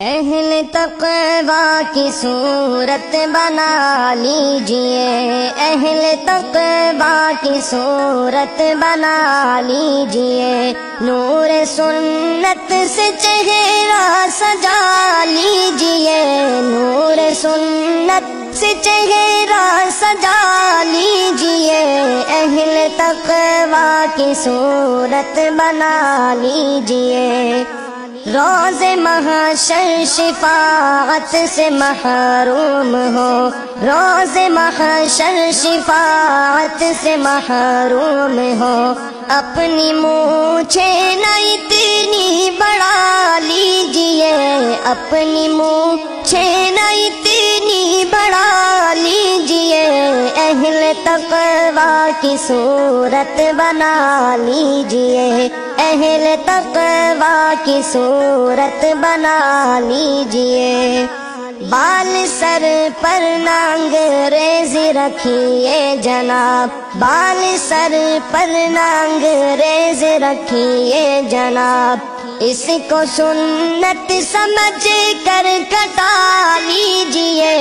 اہل تقویٰ کی صورت بنا لیجئے، اہل تقویٰ کی صورت بنا لیجئے، نور سنت سے چہرہ سجا لیجئے، نور سنت سے چہرہ سجا لیجئے، اہل تقویٰ کی صورت بنا لیجئے، روز محشر شفاعت سے محروم ہو، روز محشر شفاعت سے محروم ہو، اپنی مونچھیں نہ اتنی بڑھا لیجئے، اپنی مونچھیں نہ اتنی بڑھا لیجئے، اہل تقویٰ کی صورت بنا لیجئے، اہل تقویٰ کی صورت بنا لیجئے، بال سر پر نہ انگریزی رکھیے جناب، بال سر پر نہ انگریزی رکھیے جناب، اس کو سنت سمجھ کر کٹا لیجئے،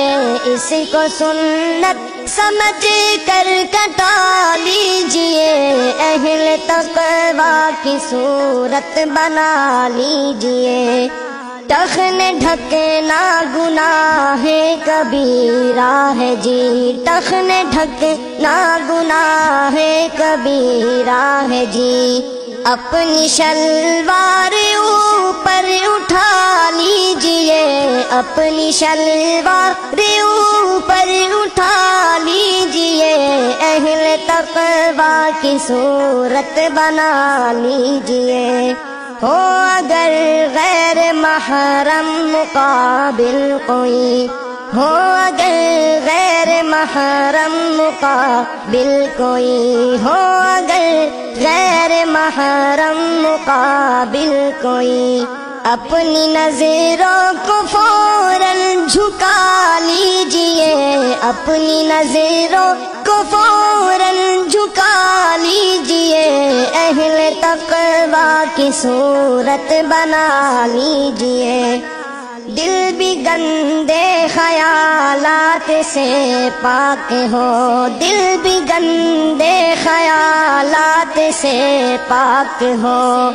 اس کو سنت سمجھ کر کٹا لیجئے، اہل تقویٰ کی صورت بنا لیجئے، ٹخن ڈھکنا گناہ کبیرہ ہے جی، ٹخن ڈھکنا گناہ کبیرہ ہے جی، اپنی شلوار اوپر اٹھا لیجئے، اپنی شلوار اوپر اٹھا لیجئے، اہل تقویٰ کی صورت بنا لیجئے، ہو اگر غیر محرم مقابل کوئی، ہو اگر غیر محرم مقابل کوئی، ہو اگر غیر محرم مقابل کوئی، اپنی نظروں کو فوراً جھکا لیجئے، اپنی نظروں کو فوراً جھکا لیجئے، اہل تقویٰ کی صورت بنا لیجئے، دل بھی گندے خیالات سے پاک ہو، دل بھی گندے خیالات سے پاک ہو،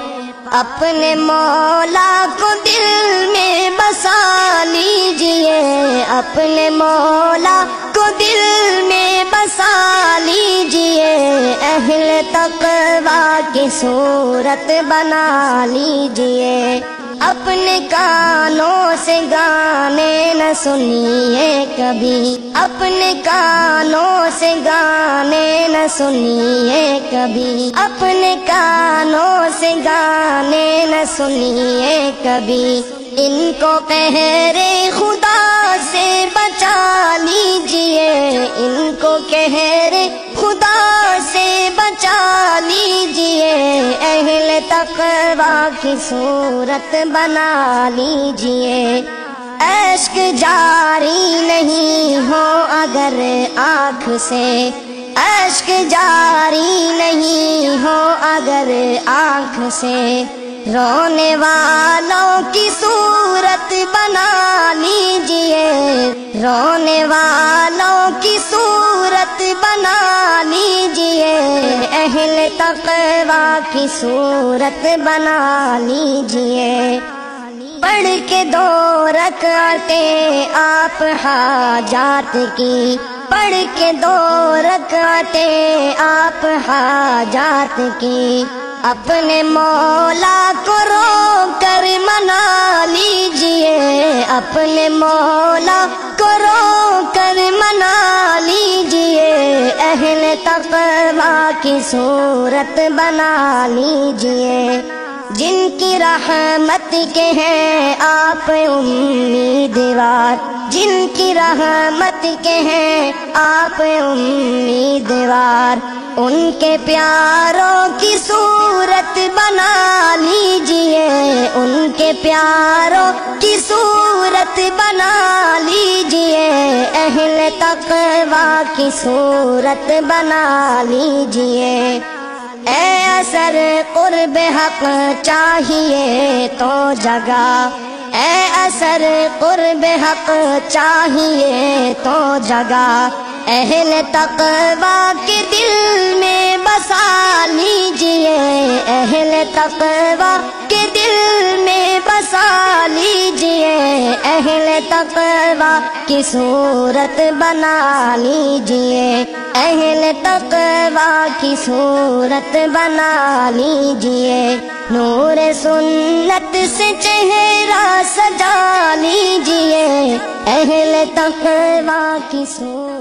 اپنے مولا کو دل میں بسا لیجئے، اپنے مولا کو دل میں بسا لیجئے، اہل تقویٰ کی صورت بنا لیجئے، اپنے کانوں سے گانے نہ سنیے کبھی، اپنے کانوں سے گانے نہ سنیے کبھی، اپنے کانوں سے گانے نہ سنیے کبھی، ان کو قہر خدا سے بچا لیجئے، ان کو قہر خدا سے بچا لیجئے، اہل تقویٰ کی صورت بنا لیجئے، اشک جاری نہیں ہو اگر آنکھ سے، اشک جاری نہیں ہو اگر آنکھ سے، رونے والوں کی صورت بنا لیجئے، رونے والوں کی صورت بنا لیجئے، اہل تقویٰ کی صورت بنا لیجئے، پڑھ کے 2 رکعتیں آپ حاجات کی، پڑھ کے 2 رکعتیں آپ حاجات کی، اپنے مولا کو رو کر منا لیجئے، اپنے مولا کو رو کر منا لیجئے، اہل تقویٰ کی صورت بنا لیجئے، جن کی رحمت کے ہیں آپ امیدوار، جن کی رحمت کے ہیں آپ امیدوار، ان کے پیاروں کی صورت بنا لیجئے، ان کے پیاروں کی صورت بنا لیجئے، اہل تقویٰ کی صورت بنا لیجئے اے اثر قرب حق چاہیے تو جگہ اے اثر قرب حق چاہیے تو جگہ اہل تقویٰ کے دل میں بسا لیجئے اہل تقویٰ کے دل میں بسا لیجئے اہل تقویٰ کی صورت بنا لیجئے اہل تقویٰ کی صورت بنا لیجئے نور سنت سے چہرہ سجا لیجئے اہل تقویٰ کی صورت